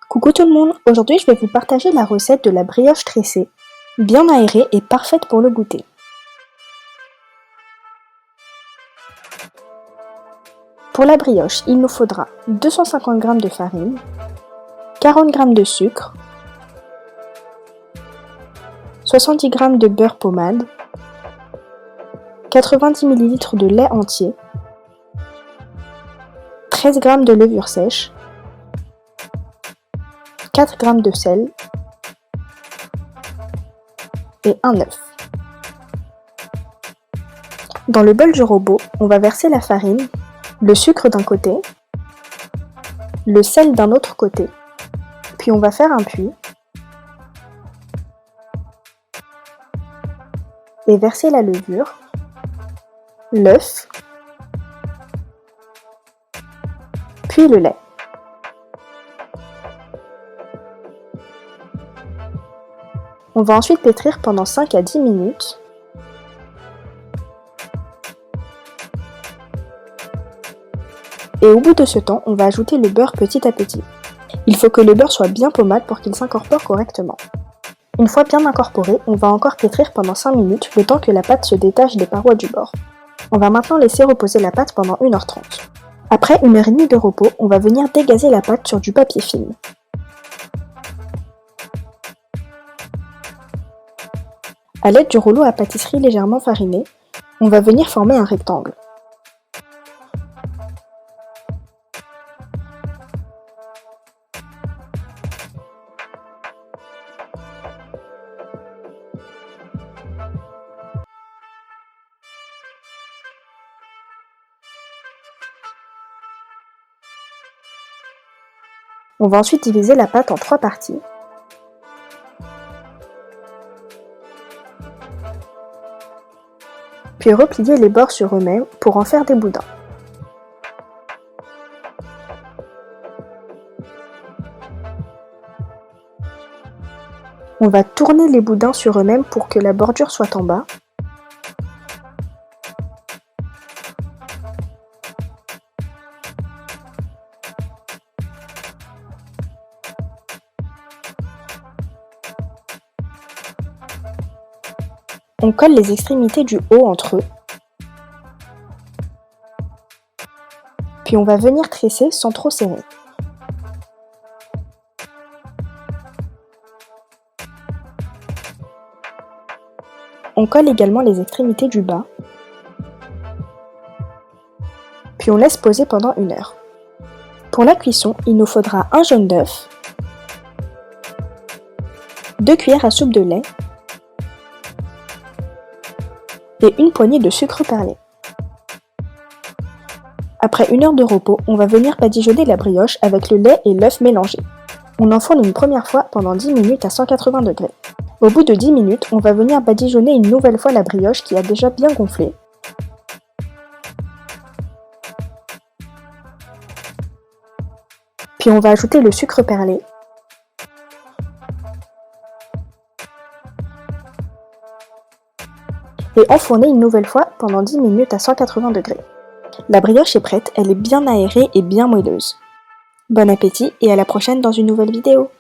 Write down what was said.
Coucou tout le monde, aujourd'hui je vais vous partager la recette de la brioche tressée, bien aérée et parfaite pour le goûter. Pour la brioche, il nous faudra 250 g de farine, 40 g de sucre, 70 g de beurre pommade, 90 ml de lait entier, 13 g de levure sèche, 4 g de sel et un œuf. Dans le bol du robot, on va verser la farine, le sucre d'un côté, le sel d'un autre côté, puis on va faire un puits et verser la levure, l'œuf, puis le lait. On va ensuite pétrir pendant 5 à 10 minutes. Et au bout de ce temps, on va ajouter le beurre petit à petit. Il faut que le beurre soit bien pommade pour qu'il s'incorpore correctement. Une fois bien incorporé, on va encore pétrir pendant 5 minutes, le temps que la pâte se détache des parois du bord. On va maintenant laisser reposer la pâte pendant 1h30. Après 1h30 de repos, on va venir dégazer la pâte sur du papier film. A l'aide du rouleau à pâtisserie légèrement fariné, on va venir former un rectangle. On va ensuite diviser la pâte en 3 parties. Puis replier les bords sur eux-mêmes pour en faire des boudins. On va tourner les boudins sur eux-mêmes pour que la bordure soit en bas. On colle les extrémités du haut entre eux. Puis on va venir tresser sans trop serrer. On colle également les extrémités du bas. Puis on laisse poser pendant 1 heure. Pour la cuisson, il nous faudra un jaune d'œuf, 2 cuillères à soupe de lait et une poignée de sucre perlé. Après 1 heure de repos, on va venir badigeonner la brioche avec le lait et l'œuf mélangés. On enfourne une première fois pendant 10 minutes à 180 degrés. Au bout de 10 minutes, on va venir badigeonner une nouvelle fois la brioche qui a déjà bien gonflé. Puis on va ajouter le sucre perlé. Et enfourner une nouvelle fois pendant 10 minutes à 180 degrés. La brioche est prête, elle est bien aérée et bien moelleuse. Bon appétit et à la prochaine dans une nouvelle vidéo.